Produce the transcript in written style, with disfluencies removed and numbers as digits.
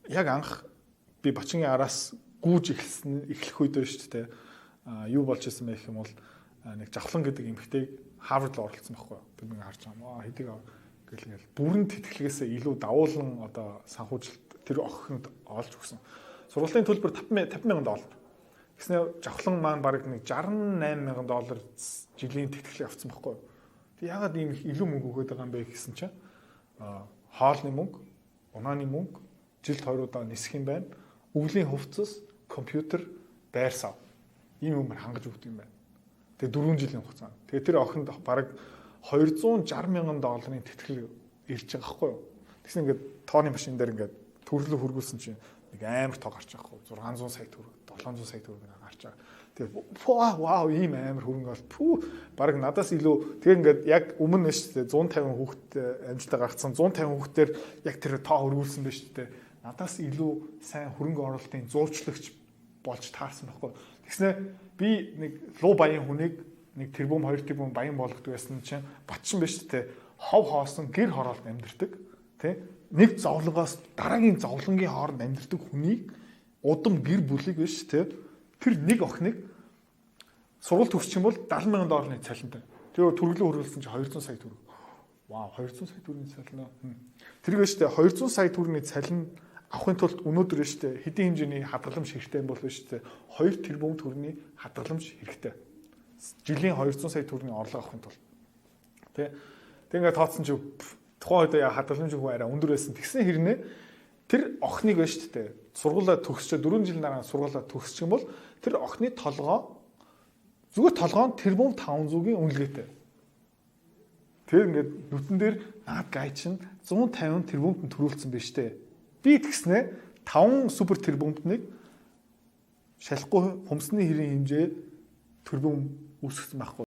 яг анх би Бачингийн араас гүүж эхлэх үед шүү дээ. Юу болж исэн бэ гэх юм бол нэг Жавхлан гэдэг эмэгтэйг Харвард руу оруулсан байхгүй юу. Би нэг харж байгаа. Хэдийг ингээл бүрэн тэтгэлгээсээ илүү давуулан одоо санхүүжилт тэр охинд олж өгсөн. Сургуулийн төлбөр $50,000. Гэснээр Жавхлан маань бараг нэг $68,000 жилийн тэтгэлэг авсан байхгүй юу. Тэг ягаад ийм илүү мөнгө өгöd байгаа юм бэ гэсэн чинь хоолны мөнгө, унааны мөнгө, жилд 2 удаа нисэх юм байна. Өвлийн хувцас, компьютер, байр сав. Ийм юмар хангаж өгдөг юм байна. Тэгээ 4 жилийн хугацаа. Тэгээ тэр охинд бараг $260,000 тэтгэлэг ирж байгаа байхгүй юу. Тэгсэн ингээд тооны машин дээр ингээд төрлөө хөргүүлсэн чинь нэг амар тоо гарч байгаа байхгүй юу. 600 сая төгрөг, 700 сая төгрөг гарч байгаа. Тэгээ вау ийм амар хөрөнгө бол бараг надаас илүү тэгээ ингээд яг өмнө нь шүү дээ 150 хүүхэд амжилтаа гаргацсан 150 хүүхдээр яг тэр тоо хөргүүлсэн байна шүү дээ. Надаас илүү сайн хөрөнгө оруулалтын зуурчлагч болж таарсан байхгүй. Тэгснээр би нэг луу баян хүнийг нэг тэрбум 2 тэрбум баян болгодог байсан чинь батчин биш үү? Хов хоосон гэр хороолт амьдэрдэг тий? Нэг зовлонгоос дараагийн зовлонгийн хооронд амьдэрдэг хүнийг удам гэр бүлийг биш тий? Тэр нэг охиныг сургууль төгсчих юм бол $70,000 цалинтай. Тэгээ төрөлөө хөрвүүлсэн чинь 200 сая төгрөг. Вау 200 сая төгрөгийн цалин. Тэр биш үү? 200 сая төгрөгийн цалин авахын тулд өнөөдөр биш үү? Хэдийн хэмжээний хадгаламж хэрэгтэй юм бол биш үү? 2 тэрбум төгрөгийн хадгаламж хэрэгтэй. Жилийн 200 сая төгрөгийн орлого авахын тулд. Тэ ингээд тооцсон чи тухайн үед хадгаламж хөө арай өндөр байсан. Тэгсэн хэрнээ тэр охиныг биш үү? Сургуулаа төгсчөө 4 жилийн дараа сургуулаа төгсчих юм бол тэр охины толгоо зүгээр толгоо тэрбум 500-ийн үнэлгээтэй. Тэр ингээд нүтэн дээр наад гай чинь 150 тэрбумд төрүүлсэн байж тээ. Би тэгснэ 5 супер тэрбумдныг шалахгүй хумсны хэрийн хэмжээ тэрбум үүсгэсэн байхгүй.